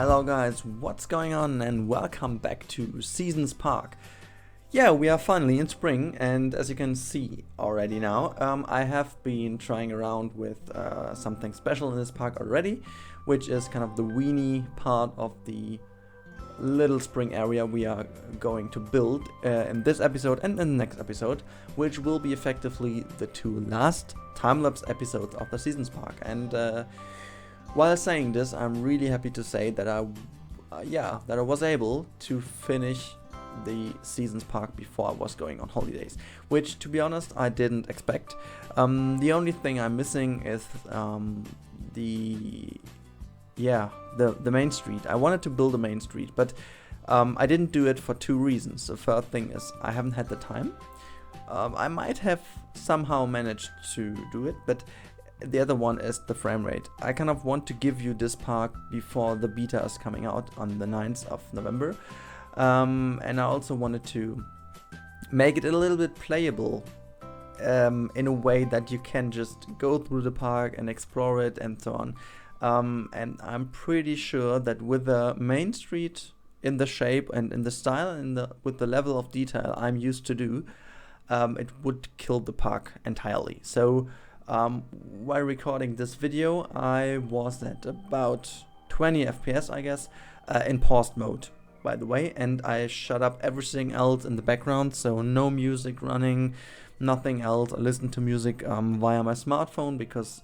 Hello guys, what's going on, and welcome back to Seasons Park. Yeah, we are finally in spring, and as you can see already now, I have been trying around with something special in this park already, which is kind of the weenie part of the little spring area we are going to build in this episode and in the next episode, which will be effectively the two last time-lapse episodes of the Seasons Park. And while saying this, I'm really happy to say that I was able to finish the Seasons Park before I was going on holidays, which, to be honest, I didn't expect. The only thing I'm missing is the main street. I wanted to build a main street, but I didn't do it for two reasons. The first thing is I haven't had the time. I might have somehow managed to do it, but the other one is the frame rate. I kind of want to give you this park before the beta is coming out on the 9th of November. And I also wanted to make it a little bit playable in a way that you can just go through the park and explore it and so on. And I'm pretty sure that with the main street in the shape and in the style and with the level of detail I'm used to do, it would kill the park entirely. So while recording this video, I was at about 20 FPS, I guess, in paused mode, by the way, and I shut up everything else in the background, so no music running, nothing else. I listen to music via my smartphone, because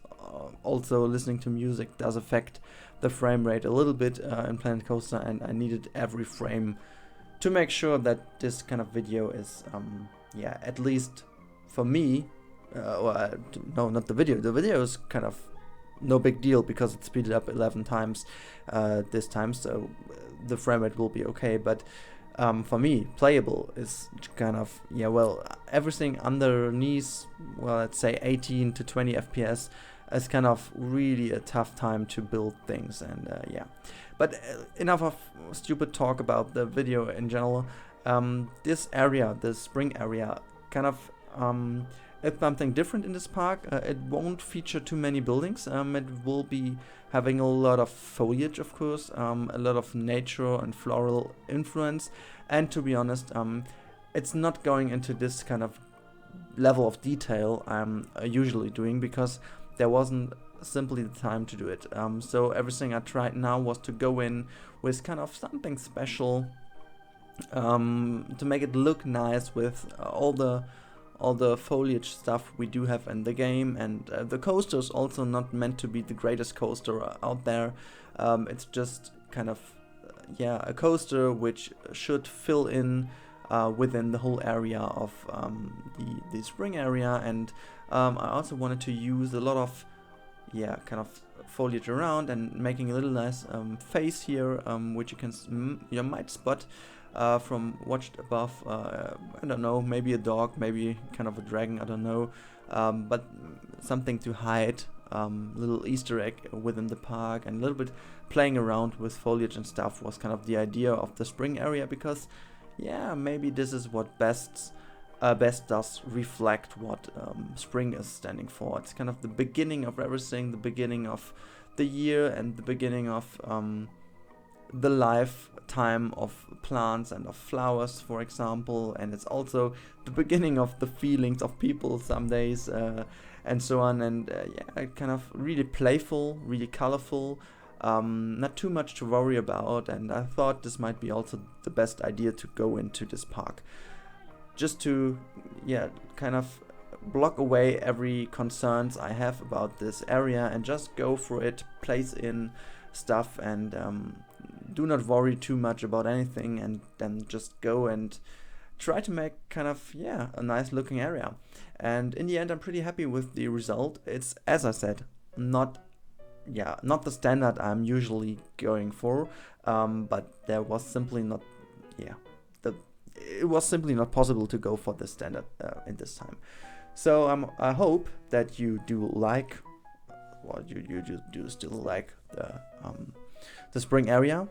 also listening to music does affect the frame rate a little bit in Planet Coaster, and I needed every frame to make sure that this kind of video is, at least for me, no, not the video. The video is kind of no big deal because it's speeded up 11 times this time, so the frame rate will be okay. But for me, playable is kind of, everything underneath, let's say 18 to 20 FPS is kind of really a tough time to build things, and But enough of stupid talk about the video in general. This area, the spring area, kind of it's something different in this park. It won't feature too many buildings. It will be having a lot of foliage, of course, a lot of nature and floral influence, and to be honest, it's not going into this kind of level of detail I'm usually doing, because there wasn't simply the time to do it. So everything I tried now was to go in with kind of something special, to make it look nice with all the foliage stuff we do have in the game, and the coaster is also not meant to be the greatest coaster out there. It's just kind of a coaster which should fill in within the whole area of the spring area, and I also wanted to use a lot of kind of foliage around and making a little nice face here, which you might spot from watched above. I don't know, maybe a dog, maybe kind of a dragon, I don't know, but something to hide, little Easter egg within the park, and a little bit playing around with foliage and stuff was kind of the idea of the spring area, because maybe this is what best does reflect what spring is standing for. It's kind of the beginning of everything, the beginning of the year, and the beginning of the lifetime of plants and of flowers, for example, and it's also the beginning of the feelings of people some days, and so on, and kind of really playful, really colorful, not too much to worry about, and I thought this might be also the best idea to go into this park, just to kind of block away every concerns I have about this area and just go for it, place in stuff, and do not worry too much about anything, and then just go and try to make kind of a nice looking area. And in the end, I'm pretty happy with the result. It's, as I said, not the standard I'm usually going for, but there was simply not it was simply not possible to go for the standard in this time. So I hope that you do like, you do still like the spring area.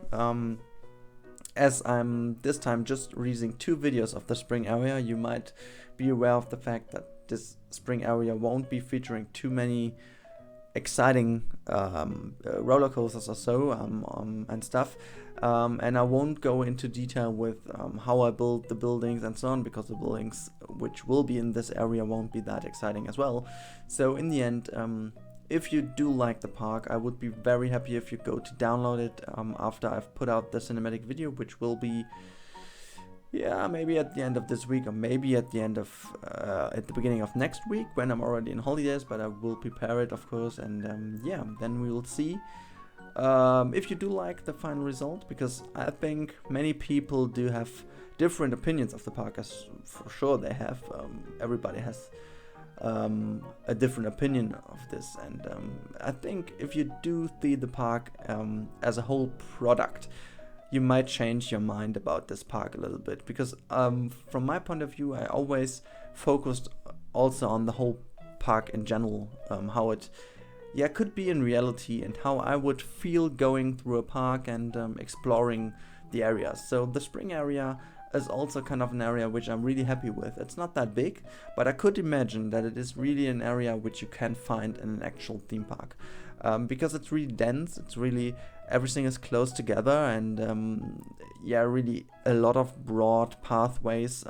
As I'm this time just releasing 2 videos of the spring area, you might be aware of the fact that this spring area won't be featuring too many exciting roller coasters or so and stuff. And I won't go into detail with how I build the buildings and so on, because the buildings which will be in this area won't be that exciting as well. So in the end, if you do like the park, I would be very happy if you go to download it after I've put out the cinematic video, which will be, yeah, maybe at the end of this week, or maybe at the end of at the beginning of next week when I'm already in holidays. But I will prepare it, of course, and yeah, then we will see if you do like the final result, because I think many people do have different opinions of the park, as for sure they have. Everybody has a different opinion of this, and I think if you do see the park as a whole product, you might change your mind about this park a little bit, because from my point of view, I always focused also on the whole park in general, how it could be in reality, and how I would feel going through a park and exploring the areas. So the spring area is also kind of an area which I'm really happy with. It's not that big, but I could imagine that it is really an area which you can find in an actual theme park, because it's really dense. It's really, everything is close together, and really a lot of broad pathways.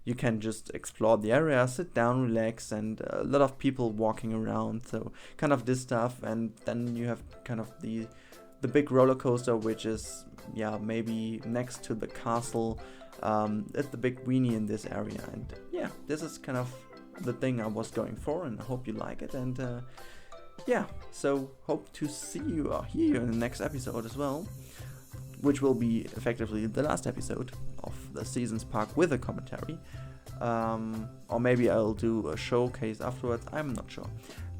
You can just explore the area, sit down, relax, and a lot of people walking around, so kind of this stuff. And then you have kind of the big roller coaster, which is maybe next to the castle. It's the big weenie in this area, and this is kind of the thing I was going for, and I hope you like it. And so hope to see you or hear you in the next episode as well, which will be effectively the last episode of the Seasons Park with a commentary. Or maybe I'll do a showcase afterwards, I'm not sure.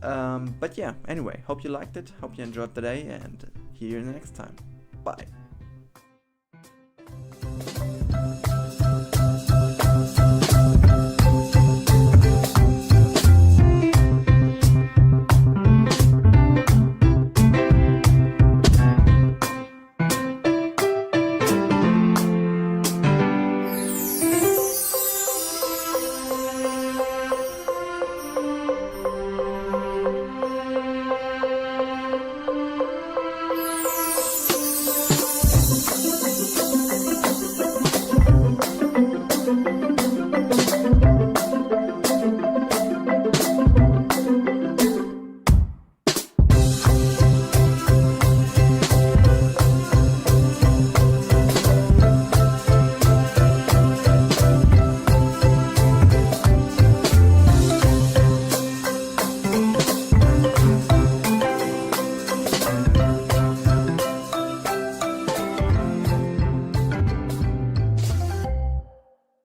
But anyway, hope you liked it, hope you enjoyed the day, and see you next time. Bye.